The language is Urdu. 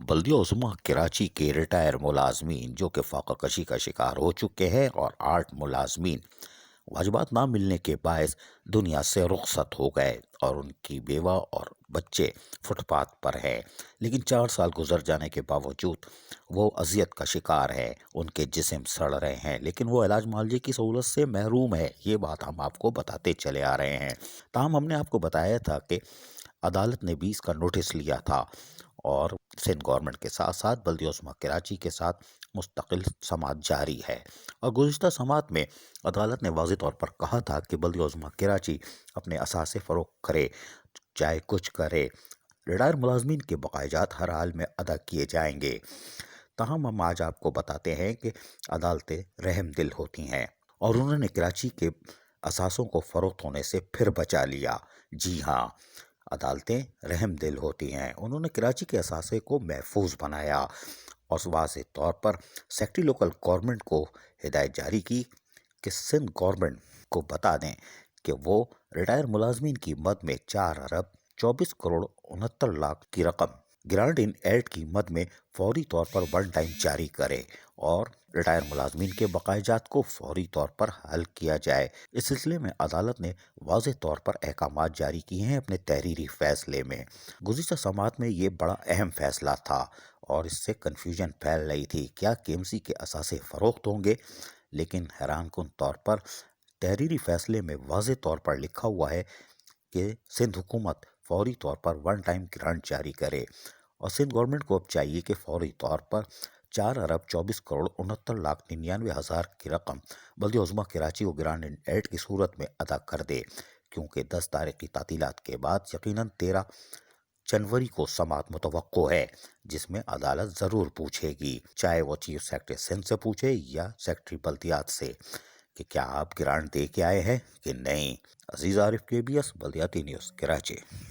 بلدیہ عظمیٰ کراچی کے ریٹائر ملازمین جو کہ فاقہ کشی کا شکار ہو چکے ہیں اور 8 ملازمین واجبات نہ ملنے کے باعث دنیا سے رخصت ہو گئے اور ان کی بیوہ اور بچے فٹ پاتھ پر ہیں، لیکن 4 سال گزر جانے کے باوجود وہ اذیت کا شکار ہے، ان کے جسم سڑ رہے ہیں لیکن وہ علاج معالجے کی سہولت سے محروم ہے۔ یہ بات ہم آپ کو بتاتے چلے آ رہے ہیں۔ تاہم ہم نے آپ کو بتایا تھا کہ عدالت نے 20 کا نوٹس لیا تھا اور سندھ گورنمنٹ کے ساتھ ساتھ بلدیہ عظمیٰ کراچی کے ساتھ مستقل سماعت جاری ہے، اور گزشتہ سماعت میں عدالت نے واضح طور پر کہا تھا کہ بلدیہ عظمیٰ کراچی اپنے اثاثے فروخت کرے، چاہے کچھ کرے، ریٹائر ملازمین کے بقایا جات ہر حال میں ادا کیے جائیں گے۔ تاہم ہم آج آپ کو بتاتے ہیں کہ عدالتیں رحم دل ہوتی ہیں اور انہوں نے کراچی کے اثاثوں کو فروخت ہونے سے پھر بچا لیا۔ جی ہاں، عدالتیں رحم دل ہوتی ہیں، انہوں نے کراچی کے اثاثے کو محفوظ بنایا اور واضح طور پر سیکٹری لوکل گورنمنٹ کو ہدایت جاری کی کہ سندھ گورنمنٹ کو بتا دیں کہ وہ ریٹائر ملازمین کی مد میں 4 ارب 24 کروڑ 69 لاکھ کی رقم گرانٹ ان ایڈ کی مد میں فوری طور پر ون ٹائم جاری کرے اور ریٹائر ملازمین کے بقایا جات کو فوری طور پر حل کیا جائے۔ اس سلسلے میں عدالت نے واضح طور پر احکامات جاری کیے ہیں اپنے تحریری فیصلے میں۔ گزشتہ سماعت میں یہ بڑا اہم فیصلہ تھا اور اس سے کنفیوژن پھیل رہی تھی، کیا KMC کے اثاثے فروخت ہوں گے؟ لیکن حیران کن طور پر تحریری فیصلے میں واضح طور پر لکھا ہوا ہے کہ سندھ حکومت فوری طور پر ون ٹائم گرانٹ جاری کرے اور سندھ گورنمنٹ کو اب چاہیے کہ فوری طور پر 4 ارب 24 کروڑ 69 لاکھ 99 ہزار کی رقم بلدیہ عظمیٰ کراچی کو گرانٹ ان ایڈ کی صورت میں ادا کر دے، کیونکہ 10 تاریخی تعطیلات کے بعد یقیناً 13 جنوری کو سماعت متوقع ہے، جس میں عدالت ضرور پوچھے گی، چاہے وہ چیف سیکرٹری سندھ سے پوچھے یا سیکرٹری بلدیات سے، کہ کیا آپ گرانٹ دے کے آئے ہیں کہ نہیں۔ عزیز عارف KBS بلدیاتی نیوز کراچی۔